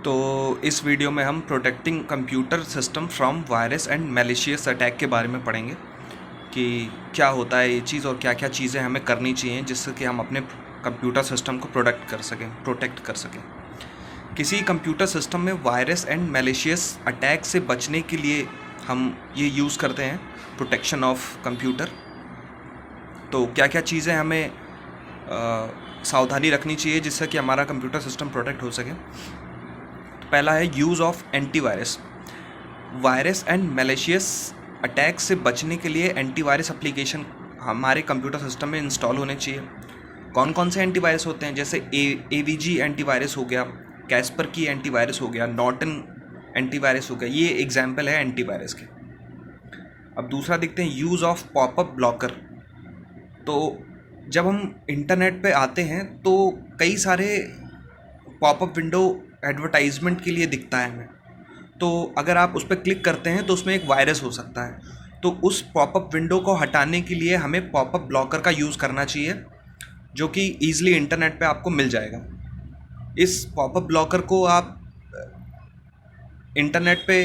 तो इस वीडियो में हम protecting computer system from virus and malicious attack के बारे में पढ़ेंगे कि क्या होता है ये चीज़ और क्या क्या चीज़ें हमें करनी चाहिए जिससे कि हम अपने कंप्यूटर सिस्टम को प्रोटेक्ट कर सकें। किसी कंप्यूटर सिस्टम में वायरस एंड मैलिशियस अटैक से बचने के लिए हम ये यूज़ करते हैं प्रोटेक्शन ऑफ कंप्यूटर। तो क्या क्या चीज़ें हमें सावधानी रखनी चाहिए जिससे कि हमारा कंप्यूटर सिस्टम प्रोटेक्ट हो सके। पहला है use of antivirus. Virus and malicious attack से बचने के लिए एंटीवायरस एप्लीकेशन हमारे कंप्यूटर सिस्टम में इंस्टॉल होने चाहिए। कौन कौन से एंटीवायरस होते हैं, जैसे AVG एंटीवायरस हो गया, कैस्पर की एंटीवायरस हो गया, नॉर्टन एंटीवायरस हो गया। ये एग्जाम्पल है एंटीवायरस के। अब दूसरा देखते हैं यूज़ ऑफ पॉपअप ब्लॉकर। तो जब हम इंटरनेट पे आते हैं तो कई सारे पॉपअप विंडो एडवर्टाइजमेंट के लिए दिखता है हमें। तो अगर आप उस पर क्लिक करते हैं तो उसमें एक वायरस हो सकता है। तो उस पॉपअप विंडो को हटाने के लिए हमें पॉपअप ब्लॉकर का यूज़ करना चाहिए, जो कि ईज़िली इंटरनेट पे आपको मिल जाएगा। इस पॉपअप ब्लॉकर को आप इंटरनेट पे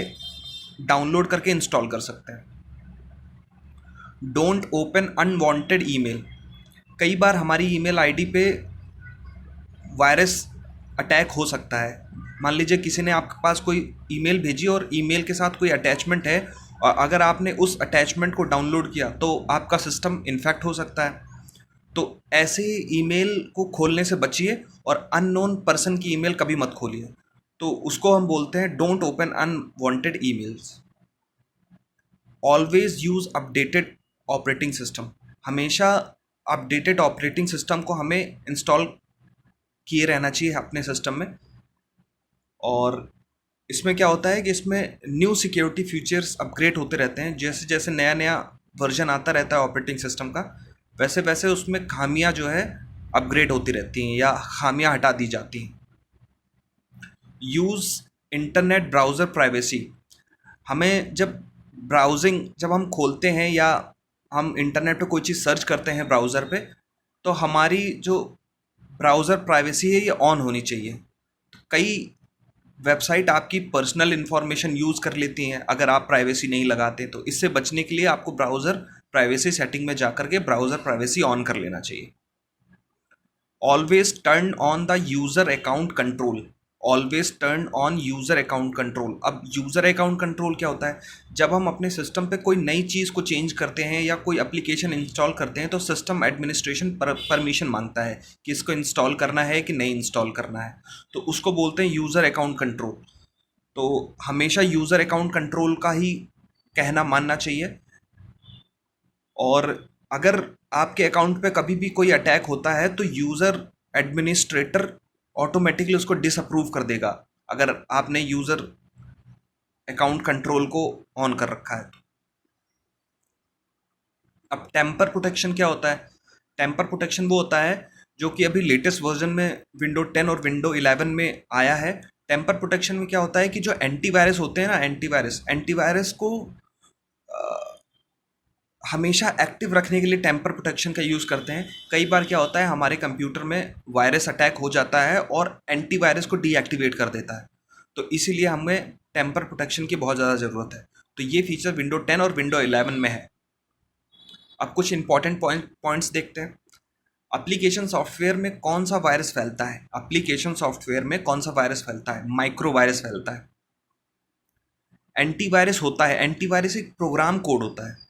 डाउनलोड करके इंस्टॉल कर सकते हैं। Don't open unwanted email. कई बार हमारी ईमेल आईडी पे वायरस अटैक हो सकता है। मान लीजिए किसी ने आपके पास कोई ईमेल भेजी और ईमेल के साथ कोई अटैचमेंट है, और अगर आपने उस अटैचमेंट को डाउनलोड किया तो आपका सिस्टम इन्फेक्ट हो सकता है। तो ऐसे ईमेल को खोलने से बचिए और अननोन पर्सन की ईमेल कभी मत खोलिए। तो उसको हम बोलते हैं don't open unwanted emails. Always use updated operating system. हमेशा अपडेटेड ऑपरेटिंग सिस्टम को हमें इंस्टॉल किए रहना चाहिए अपने सिस्टम में। और इसमें क्या होता है कि इसमें न्यू सिक्योरिटी फीचर्स अपग्रेड होते रहते हैं। जैसे जैसे नया नया वर्जन आता रहता है ऑपरेटिंग सिस्टम का, वैसे वैसे उसमें खामियां जो है अपग्रेड होती रहती हैं या खामियां हटा दी जाती हैं। Use internet browser privacy. हमें जब हम खोलते हैं या हम इंटरनेट पे कोई चीज़ सर्च करते हैं ब्राउज़र पे, तो हमारी जो ब्राउज़र प्राइवेसी है ये ऑन होनी चाहिए। कई वेबसाइट आपकी पर्सनल इन्फॉर्मेशन यूज़ कर लेती हैं अगर आप प्राइवेसी नहीं लगाते। तो इससे बचने के लिए आपको ब्राउज़र प्राइवेसी सेटिंग में जाकर के ब्राउज़र प्राइवेसी ऑन कर लेना चाहिए। Always turn on the user account control. Always turn on user account control. अब यूज़र अकाउंट कंट्रोल क्या होता है? जब हम अपने सिस्टम पे कोई नई चीज़ को चेंज करते हैं या कोई एप्लीकेशन इंस्टॉल करते हैं तो सिस्टम एडमिनिस्ट्रेशन परमिशन मांगता है कि इसको इंस्टॉल करना है कि नहीं इंस्टॉल करना है। तो उसको बोलते हैं यूज़र अकाउंट कंट्रोल। तो हमेशा यूज़र अकाउंट कंट्रोल का ही कहना मानना चाहिए। और अगर आपके अकाउंट पे कभी भी कोई अटैक होता है तो यूज़र एडमिनिस्ट्रेटर ऑटोमेटिकली उसको डिसअप्रूव कर देगा अगर आपने यूज़र अकाउंट कंट्रोल को ऑन कर रखा है। अब टेम्पर प्रोटेक्शन क्या होता है? टेम्पर प्रोटेक्शन वो होता है जो कि अभी लेटेस्ट वर्जन में विंडो 10 और विंडो 11 में आया है। टेम्पर प्रोटेक्शन में क्या होता है कि जो एंटीवायरस होते हैं ना, एंटीवायरस को हमेशा एक्टिव रखने के लिए टेम्पर प्रोटेक्शन का यूज़ करते हैं। कई बार क्या होता है हमारे कंप्यूटर में वायरस अटैक हो जाता है और एंटीवायरस को डीएक्टिवेट कर देता है। तो इसीलिए हमें टेम्पर प्रोटेक्शन की बहुत ज़्यादा ज़रूरत है। तो ये फीचर विंडो 10 और विंडो 11 में है। अब कुछ इंपॉर्टेंट पॉइंट्स देखते हैं। एप्लीकेशन सॉफ्टवेयर में कौन सा वायरस फैलता है? एप्लीकेशन सॉफ्टवेयर में कौन सा वायरस फैलता है? माइक्रो वायरस फैलता है। एंटीवायरस होता है, एंटीवायरस एक प्रोग्राम कोड होता है,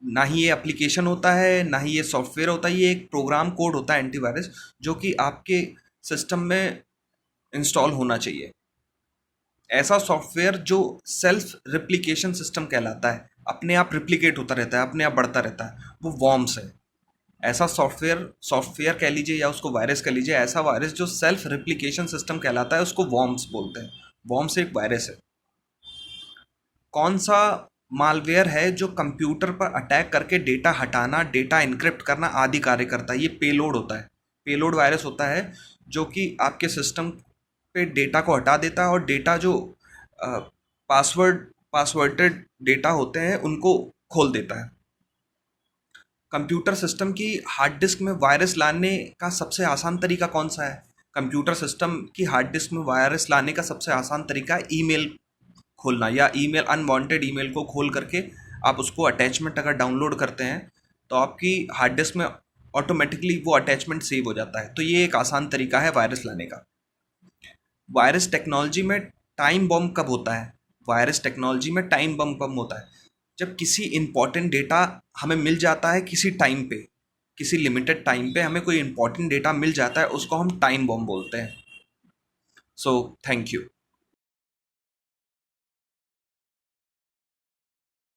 ना ही ये एप्लीकेशन होता है ना ही ये सॉफ्टवेयर होता है। ये एक प्रोग्राम कोड होता है एंटीवायरस, जो कि आपके सिस्टम में इंस्टॉल होना चाहिए। ऐसा सॉफ्टवेयर जो सेल्फ रिप्लिकेशन सिस्टम कहलाता है, अपने आप रिप्लिकेट होता रहता है, अपने आप बढ़ता रहता है, वो वॉर्म्स है। ऐसा सॉफ्टवेयर कह लीजिए या उसको वायरस कह लीजिए, ऐसा वायरस जो सेल्फ रिप्लिकेशन सिस्टम कहलाता है उसको वॉर्म्स बोलते हैं। वॉर्म्स एक वायरस है। कौन सा मालवेयर है जो कंप्यूटर पर अटैक करके डेटा हटाना, डेटा इनक्रिप्ट करना आदि कार्य करता है? ये पेलोड होता है। पेलोड वायरस होता है जो कि आपके सिस्टम पे डेटा को हटा देता है और डेटा जो पासवर्डेड डेटा होते हैं उनको खोल देता है। कंप्यूटर सिस्टम की हार्ड डिस्क में वायरस लाने का सबसे आसान तरीका कौन सा है? कंप्यूटर सिस्टम की हार्ड डिस्क में वायरस लाने का सबसे आसान तरीका है ईमेल खोलना, या ईमेल अनवांटेड ईमेल को खोल करके आप उसको अटैचमेंट अगर डाउनलोड करते हैं तो आपकी हार्ड डिस्क में ऑटोमेटिकली वो अटैचमेंट सेव हो जाता है। तो ये एक आसान तरीका है वायरस लाने का। वायरस टेक्नोलॉजी में टाइम बम कब होता है? वायरस टेक्नोलॉजी में टाइम बम कब होता है? जब किसी इंपॉर्टेंट डेटा हमें मिल जाता है किसी टाइम पे, किसी लिमिटेड टाइम पे हमें कोई इंपॉर्टेंट डेटा मिल जाता है, उसको हम टाइम बम बोलते हैं। So thank you.